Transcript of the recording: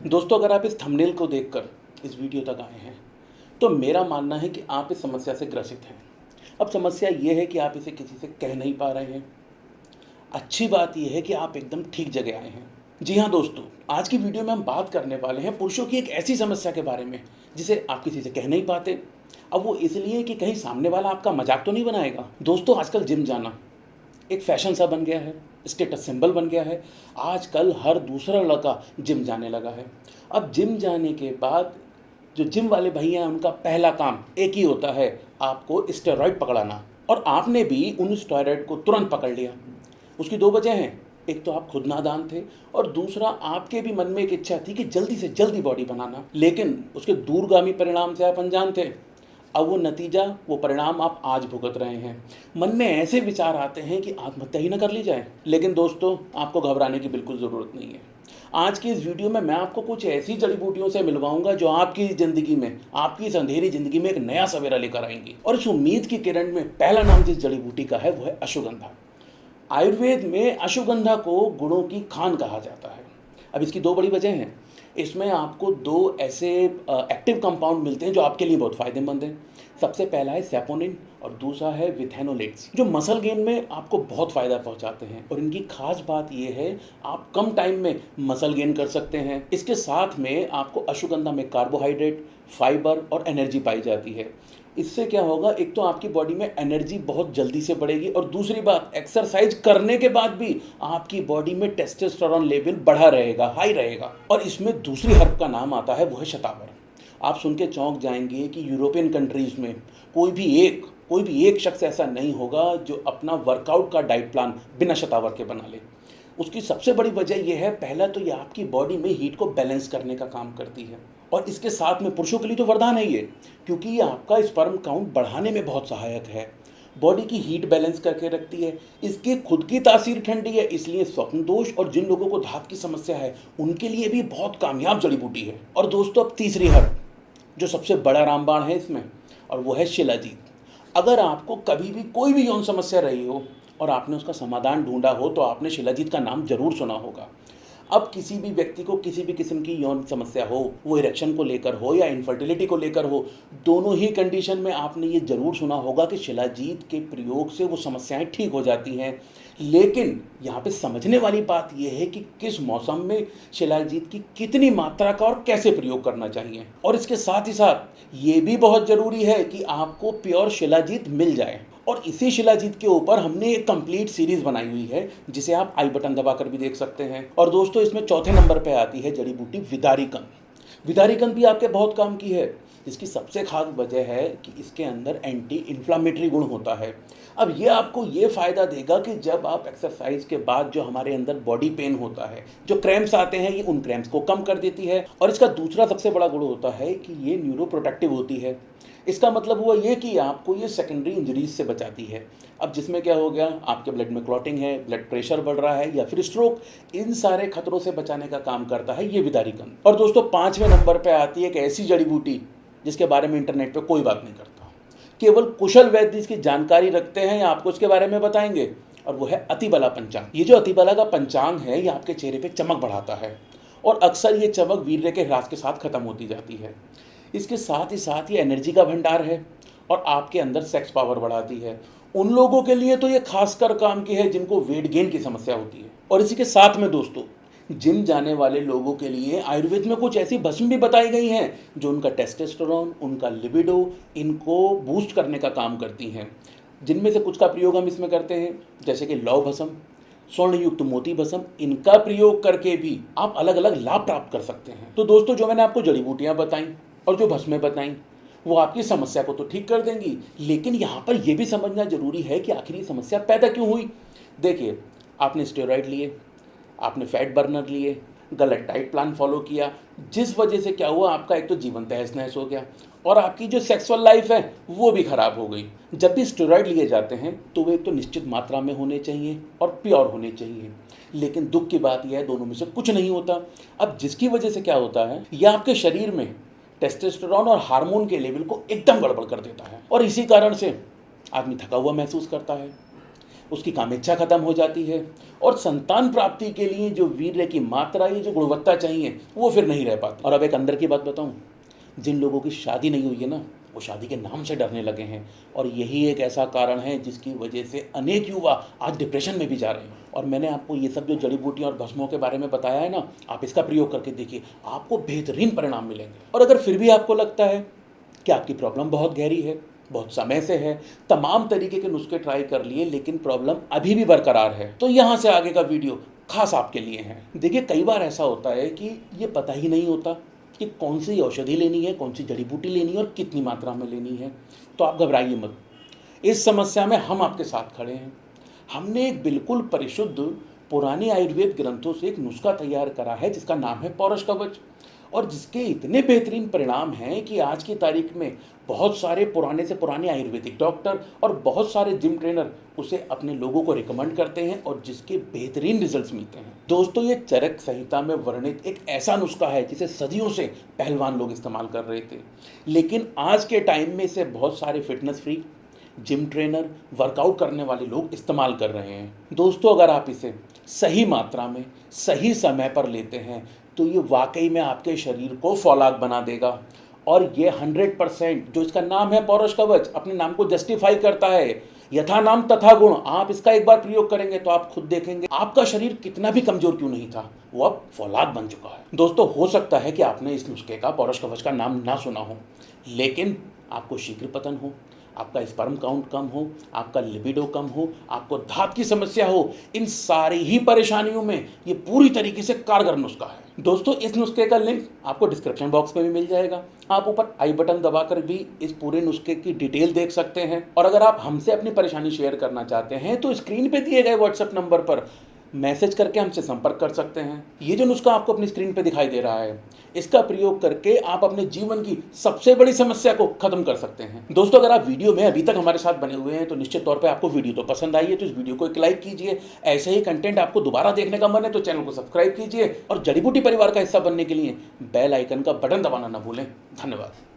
दोस्तों, अगर आप इस थंबनेल को देखकर इस वीडियो तक आए हैं तो मेरा मानना है कि आप इस समस्या से ग्रसित हैं। अब समस्या ये है कि आप इसे किसी से कह नहीं पा रहे हैं। अच्छी बात यह है कि आप एकदम ठीक जगह आए हैं। जी हाँ दोस्तों, आज की वीडियो में हम बात करने वाले हैं पुरुषों की एक ऐसी समस्या के बारे में जिसे आप किसी से कह नहीं पाते। अब वो इसलिए कि कहीं सामने वाला आपका मजाक तो नहीं बनाएगा। दोस्तों, आजकल जिम जाना एक फैशन सा बन गया है, स्टेटस सिंबल बन गया है। आजकल हर दूसरा लड़का जिम जाने लगा है। अब जिम जाने के बाद जो जिम वाले भैया हैं उनका पहला काम एक ही होता है, आपको स्टेरॉइड पकड़ाना। और आपने भी उन स्टेरॉइड को तुरंत पकड़ लिया। उसकी दो वजह हैं, एक तो आप खुद नादान थे और दूसरा आपके भी मन में एक इच्छा थी कि जल्दी से जल्दी बॉडी बनाना। लेकिन उसके दूरगामी परिणाम से आप अनजान थे। अब वो नतीजा, वो परिणाम आप आज भुगत रहे हैं। मन में ऐसे विचार आते हैं कि आत्महत्या ही न कर ली जाए। लेकिन दोस्तों, आपको घबराने की बिल्कुल ज़रूरत नहीं है। आज की इस वीडियो में मैं आपको कुछ ऐसी जड़ी बूटियों से मिलवाऊंगा जो आपकी ज़िंदगी में, आपकी इस अंधेरी ज़िंदगी में एक नया सवेरा लेकर आएंगी। और इस उम्मीद की किरण में पहला नाम जिस जड़ी बूटी का है वो है अश्वगंधा। आयुर्वेद में अश्वगंधा को गुणों की खान कहा जाता है। अब इसकी दो बड़ी वजह हैं। इसमें आपको दो ऐसे एक्टिव कंपाउंड मिलते हैं जो आपके लिए बहुत फ़ायदेमंद हैं। सबसे पहला है सैपोनिन और दूसरा है विथेनोलेट्स, जो मसल गेन में आपको बहुत फ़ायदा पहुंचाते हैं। और इनकी खास बात यह है, आप कम टाइम में मसल गेन कर सकते हैं। इसके साथ में आपको अश्वगंधा में कार्बोहाइड्रेट, फाइबर और एनर्जी पाई जाती है। इससे क्या होगा, एक तो आपकी बॉडी में एनर्जी बहुत जल्दी से बढ़ेगी और दूसरी बात, एक्सरसाइज करने के बाद भी आपकी बॉडी में टेस्टोस्टेरोन लेवल बढ़ा रहेगा, हाई रहेगा। और इसमें दूसरी हर्ब का नाम आता है, वो है शतावर। आप सुन के चौंक जाएंगे कि यूरोपियन कंट्रीज़ में कोई भी एक शख्स ऐसा नहीं होगा जो अपना वर्कआउट का डाइट प्लान बिना शतावर के बना ले। उसकी सबसे बड़ी वजह यह है, पहला तो ये आपकी बॉडी में हीट को बैलेंस करने का काम करती है। और इसके साथ में पुरुषों के लिए तो वरदान है ये, क्योंकि ये आपका स्पर्म काउंट बढ़ाने में बहुत सहायक है। बॉडी की हीट बैलेंस करके रखती है। इसकी खुद की तासीर ठंडी है, इसलिए स्वप्न दोष और जिन लोगों को धात की समस्या है उनके लिए भी बहुत कामयाब जड़ी बूटी है। और दोस्तों, अब तीसरी हर्ब जो सबसे बड़ा रामबाण है इसमें, और वो है शिलाजीत। अगर आपको कभी भी कोई भी यौन समस्या रही हो और आपने उसका समाधान ढूंढा हो तो आपने शिलाजीत का नाम जरूर सुना होगा। अब किसी भी व्यक्ति को किसी भी किस्म की यौन समस्या हो, वो इरेक्शन को लेकर हो या इनफर्टिलिटी को लेकर हो, दोनों ही कंडीशन में आपने ये जरूर सुना होगा कि शिलाजीत के प्रयोग से वो समस्याएं ठीक हो जाती हैं। लेकिन यहाँ पे समझने वाली बात यह है कि किस मौसम में शिलाजीत की कितनी मात्रा का और कैसे प्रयोग करना चाहिए। और इसके साथ ही साथ ये भी बहुत ज़रूरी है कि आपको प्योर शिलाजीत मिल जाए। और इसी शिलाजीत के ऊपर हमने एक कंप्लीट सीरीज बनाई हुई है जिसे आप आई बटन दबाकर भी देख सकते हैं। और दोस्तों, इसमें चौथे नंबर पे आती है जड़ी बूटी विदारिकन। विदारिकन भी आपके बहुत काम की है। इसकी सबसे खास वजह है कि इसके अंदर एंटी इन्फ्लामेटरी गुण होता है। अब ये आपको ये फ़ायदा देगा कि जब आप एक्सरसाइज के बाद जो हमारे अंदर बॉडी पेन होता है, जो क्रैम्प्स आते हैं, ये उन क्रैम्प्स को कम कर देती है। और इसका दूसरा सबसे बड़ा गुण होता है कि ये न्यूरो प्रोटेक्टिव होती है। इसका मतलब हुआ ये कि आपको ये सेकेंडरी इंजरीज से बचाती है। अब जिसमें क्या हो गया, आपके ब्लड में क्लॉटिंग है, ब्लड प्रेशर बढ़ रहा है या फिर स्ट्रोक, इन सारे खतरों से बचाने का काम करता है ये विदारिकन। और दोस्तों, पांचवें नंबर पे आती है एक ऐसी जड़ी बूटी जिसके बारे में इंटरनेट पे कोई बात नहीं करता। केवल कुशल वैद्य इसकी जानकारी रखते हैं या आपको इसके बारे में बताएंगे, और वो है अतिबला पंचांग। ये जो अतिबला का पंचांग है, ये आपके चेहरे पे चमक बढ़ाता है और अक्सर ये चमक वीर्य के ह्रास के साथ खत्म होती जाती है। इसके साथ ही साथ ये एनर्जी का भंडार है और आपके अंदर सेक्स पावर बढ़ाती है। उन लोगों के लिए तो ये खासकर काम की है जिनको वेट गेन की समस्या होती है। और इसी के साथ में दोस्तों, जिम जाने वाले लोगों के लिए आयुर्वेद में कुछ ऐसी भस्म भी बताई गई हैं जो उनका टेस्टोस्टेरोन, उनका लिबिडो, इनको बूस्ट करने का काम करती हैं। जिनमें से कुछ का प्रयोग हम इसमें करते हैं, जैसे कि लौह भस्म, स्वर्णयुक्त मोती भस्म। इनका प्रयोग करके भी आप अलग अलग लाभ प्राप्त कर सकते हैं। तो दोस्तों, जो मैंने आपको जड़ी बूटियाँ बताई और जो भस्में बताई, वो आपकी समस्या को तो ठीक कर देंगी, लेकिन यहाँ पर यह भी समझना जरूरी है कि आखिर ये समस्या पैदा क्यों हुई। देखिए, आपने स्टेरॉइड लिए, आपने फैट बर्नर लिए, गलत डाइट प्लान फॉलो किया, जिस वजह से क्या हुआ, आपका एक तो जीवन तहस नहस हो गया और आपकी जो सेक्सुअल लाइफ है वो भी खराब हो गई। जब भी स्टेरॉइड लिए जाते हैं तो वे एक तो निश्चित मात्रा में होने चाहिए और प्योर होने चाहिए, लेकिन दुख की बात यह है दोनों में से कुछ नहीं होता। अब जिसकी वजह से क्या होता है, यह आपके शरीर में टेस्टोस्टेरोन और हार्मोन के लेवल को एकदम गड़बड़ कर देता है और इसी कारण से आदमी थका हुआ महसूस करता है। उसकी कामेच्छा खत्म हो जाती है और संतान प्राप्ति के लिए जो वीर्य की मात्रा, ये जो गुणवत्ता चाहिए, वो फिर नहीं रह पाती। और अब एक अंदर की बात बताऊं, जिन लोगों की शादी नहीं हुई है ना, वो शादी के नाम से डरने लगे हैं और यही एक ऐसा कारण है जिसकी वजह से अनेक युवा आज डिप्रेशन में भी जा रहे हैं। और मैंने आपको ये सब जो जड़ी बूटियाँ और भस्मों के बारे में बताया है ना, आप इसका प्रयोग करके देखिए, आपको बेहतरीन परिणाम मिलेंगे। और अगर फिर भी आपको लगता है कि आपकी प्रॉब्लम बहुत गहरी है, बहुत समय से है, तमाम तरीके के नुस्खे ट्राई कर लिए लेकिन प्रॉब्लम अभी भी बरकरार है, तो यहाँ से आगे का वीडियो खास आपके लिए है। देखिए, कई बार ऐसा होता है कि ये पता ही नहीं होता कि कौन सी औषधि लेनी है, कौन सी जड़ी बूटी लेनी है और कितनी मात्रा में लेनी है। तो आप घबराइए मत, इस समस्या में हम आपके साथ खड़े हैं। हमने एक बिल्कुल परिशुद्ध पुराने आयुर्वेद ग्रंथों से एक नुस्खा तैयार करा है जिसका नाम है पौरुष कवच, और जिसके इतने बेहतरीन परिणाम हैं कि आज की तारीख में बहुत सारे पुराने से पुराने आयुर्वेदिक डॉक्टर और बहुत सारे जिम ट्रेनर उसे अपने लोगों को रिकमेंड करते हैं और जिसके बेहतरीन रिजल्ट्स मिलते हैं। दोस्तों, ये चरक संहिता में वर्णित एक ऐसा नुस्खा है जिसे सदियों से पहलवान लोग इस्तेमाल कर रहे थे, लेकिन आज के टाइम में इसे बहुत सारे fitness freak, gym trainer, workout करने वाले लोग इस्तेमाल कर रहे हैं। दोस्तों, अगर आप इसे सही मात्रा में सही समय पर लेते हैं तो ये वाकई में आपके शरीर को फौलाद बना देगा। और ये 100% जो इसका नाम है पौरुष कवच, अपने नाम को जस्टिफाई करता है। यथा नाम तथा गुण। आप इसका एक बार प्रयोग करेंगे तो आप खुद देखेंगे आपका शरीर कितना भी कमजोर क्यों नहीं था, वो अब फौलाद बन चुका है। दोस्तों, हो सकता है कि आपने इस नुस्खे का, पौरुष कवच का नाम ना सुना हो, लेकिन आपको शीघ्र पतन हो, आपका स्पर्म काउंट कम हो, आपका लिबिडो कम हो, आपको धात की समस्या हो, इन सारी ही परेशानियों में ये पूरी तरीके से कारगर नुस्खा है। दोस्तों, इस नुस्खे का लिंक आपको डिस्क्रिप्शन बॉक्स में भी मिल जाएगा। आप ऊपर आई बटन दबाकर भी इस पूरे नुस्खे की डिटेल देख सकते हैं। और अगर आप हमसे अपनी परेशानी शेयर करना चाहते हैं तो स्क्रीन पे दिए गए व्हाट्सएप नंबर पर मैसेज करके हमसे संपर्क कर सकते हैं। ये जो नुस्खा आपको अपनी स्क्रीन पे दिखाई दे रहा है, इसका प्रयोग करके आप अपने जीवन की सबसे बड़ी समस्या को खत्म कर सकते हैं। दोस्तों, अगर आप वीडियो में अभी तक हमारे साथ बने हुए हैं तो निश्चित तौर पे आपको वीडियो तो पसंद आई है, तो इस वीडियो को एक लाइक कीजिए। ऐसे ही कंटेंट आपको दोबारा देखने का मन है तो चैनल को सब्सक्राइब कीजिए और जड़ी बूटी परिवार का हिस्सा बनने के लिए बेल आइकन का बटन दबाना ना भूलें। धन्यवाद।